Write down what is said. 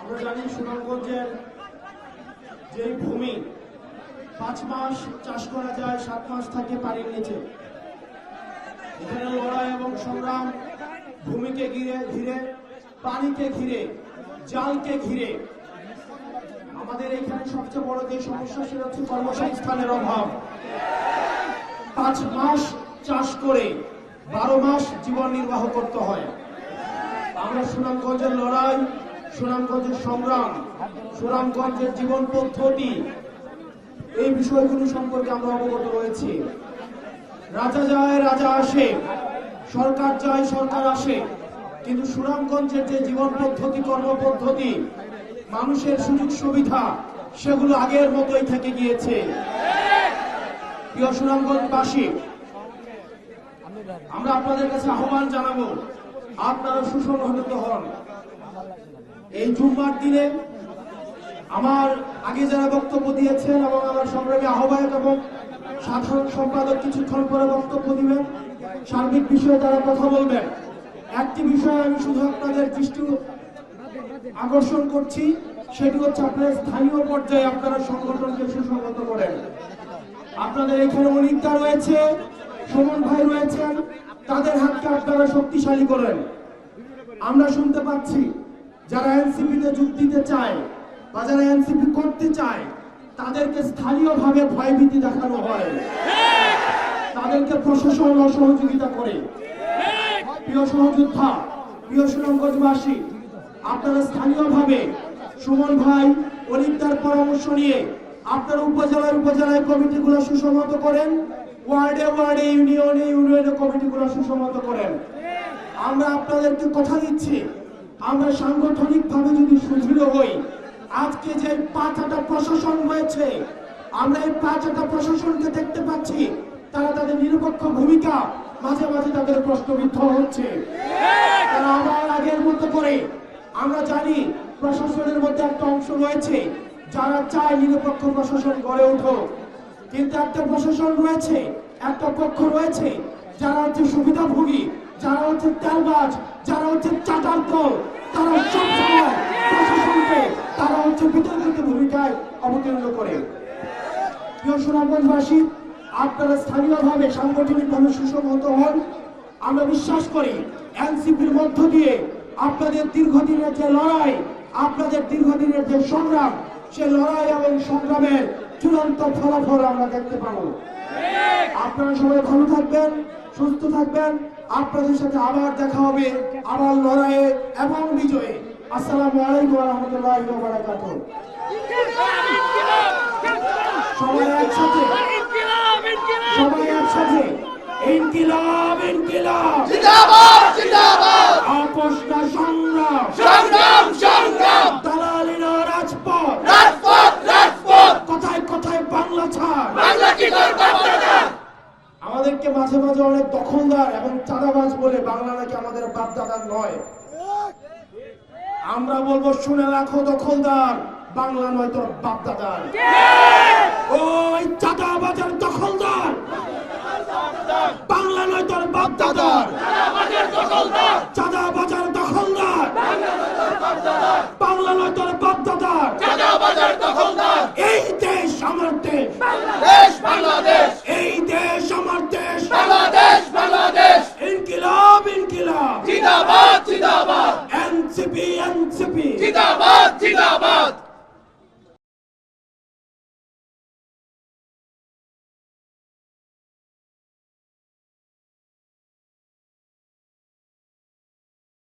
আমরা জানি সুনামগঞ্জের যে ভূমি 5 মাস চাষ করা যায়, 7 মাস থাকে পানির নিচে। এখানে লড়াই এবং সংগ্রাম ভূমিকে ঘিরে, পানিকে ঘিরে, জালকে ঘিরে। আমাদের এখানে সবচেয়ে বড় যে সমস্যা সেটা হচ্ছে কর্মসংস্থানের অভাব। 5 মাস চাষ করে 12 মাস জীবন নির্বাহ করতে হয়। আমরা সুনামগঞ্জের লড়াই, সুনামগঞ্জের সংগ্রাম, সুনামগঞ্জের জীবন পদ্ধতি, এই বিষয়গুলো সম্পর্কে আমরা অবগত রয়েছি। রাজা যায় রাজা আসে, সরকার যায় সরকার আসে, কিন্তু সুনামগঞ্জের যে জীবন পদ্ধতি, কর্মপদ্ধতি, মানুষের সুযোগ সুবিধা, সেগুলো আগের মতোই থেকে গিয়েছে। প্রিয় সুনামগঞ্জবাসী, আমরা আপনাদের কাছে আহ্বান জানাবো, আপনারা সুসংহত হন। এই জুম্মার দিনে আমার আগে যারা বক্তব্য দিয়েছেন এবং আমার সংগ্রামী আহ্বায়ক এবং সাধারণ সম্পাদক কিছুক্ষণ পরে বক্তব্য দিবেন, সার্বিক বিষয়ে তারা কথা বলবেন। একটি বিষয়ে আমি শুধু আপনাদের দৃষ্টি আকর্ষণ করছি, সেটি হচ্ছে আপনার স্থানীয় পর্যায়ে আপনারা সংগঠনকে সুসংহত করেন। আপনাদের এখানে অনিকদা রয়েছে, সুমন ভাই রয়েছেন, তাদের হাতকে আপনারা শক্তিশালী করেন। আমরা শুনতে পাচ্ছি যারা এনসিপিতে যোগ দিতে চায় বা যারা এনসিপি করতে চায়, তাদেরকে স্থানীয়ভাবে ভয়ভীতি দেখানো হয়, তাদেরকে প্রশাসন অসহযোগিতা করে। প্রিয় সহযোদ্ধা, প্রিয় সুনামগঞ্জবাসী, আপনারা স্থানীয়ভাবে সুমন ভাই অনিকদার পরামর্শ নিয়ে আপনারা উপজেলায় কমিটিগুলো সুসংহত করেন, ওয়ার্ডে ইউনিয়নে কমিটিগুলো সুসংহত করেন। আমরা আপনাদেরকে কথা দিচ্ছি, আমরা সাংগঠনিকভাবে যদি সুদৃঢ় হই, আজকে যে 5টা প্রশাসন রয়েছে, আমরা এই 5টা প্রশাসনকে দেখতে পাচ্ছি, তারা তাদের নিরপেক্ষ ভূমিকা মাঝে মাঝে তাদের প্রশ্নবিদ্ধ হচ্ছে। তারা আবার আগের মতো করে, আমরা জানি প্রশাসনের মধ্যে একটা অংশ রয়েছে যারা চায় নিরপেক্ষ প্রশাসন গড়ে উঠুক, কিন্তু একটা প্রশাসন রয়েছে, একটা পক্ষ রয়েছে যারা হচ্ছে সুবিধাভোগী, যারা হচ্ছে তেলবাজ, যারা হচ্ছে চাটার দল, তারা সবসময় প্রশাসনকে তারা হচ্ছে বিতর্কিত ভূমিকায় অবতীর্ণ করে। প্রিয় সুনামগঞ্জবাসী, আপনারা স্থানীয়ভাবে সাংগঠনিকভাবে সুসংহত হন। আমরা বিশ্বাস করি এনসিপির মধ্য দিয়ে আপনাদের দীর্ঘদিনের যে লড়াই, আপনাদের দীর্ঘদিনের যে সংগ্রাম, সে লড়াই এবং সংগ্রামের চূড়ান্ত ফলাফল আমরা দেখতে পাবো। আপনারা সবাই ভালো থাকবেন, সুস্থ থাকবেন। আপনাদের সাথে আবার দেখা হবে, আবার লড়াইয়ে এবং বিজয়ে। আসসালামু আলাইকুম ওয়া রাহমাতুল্লাহি ওয়া বারাকাতুহু। সবাই একসাথে ইনকিলাব ইনকিলাব জিন্দাবাদ জিন্দাবাদ, আপোষ না সংগ্রাম সংগ্রাম সংগ্রাম, দালালি না রাজপথ রাজপথ রাজপথ, কোথায় কোথায় বাংলা ছাড়, বাংলা কি করবে না। আমাদেরকে মাঝে মাঝে অনেক দখলদার এবং চাঁদাবাজ বলে, বাংলা নাকি আমাদের বাপ দাদার নয়। আমরা বলবো শুনে রাখো দখলদার, বাংলা নয় তোর বাপ দাদার। ওই চাঁদাবাজের দখলদার, বাংলা নয় তোর বাপ দাদার। চাঁদাবাজার দখলদার, বাংলা নয় তোর বাপ দাদার। এই দেশ আমার দেশ, দেশ বাংলাদেশ, এই দেশ আমার দেশ, বাংলাদেশ বাংলাদেশ, ইনকিলাব ইনকিলাব, জিন্দাবাদ জিন্দাবাদ, এনসিপি এনসিপি,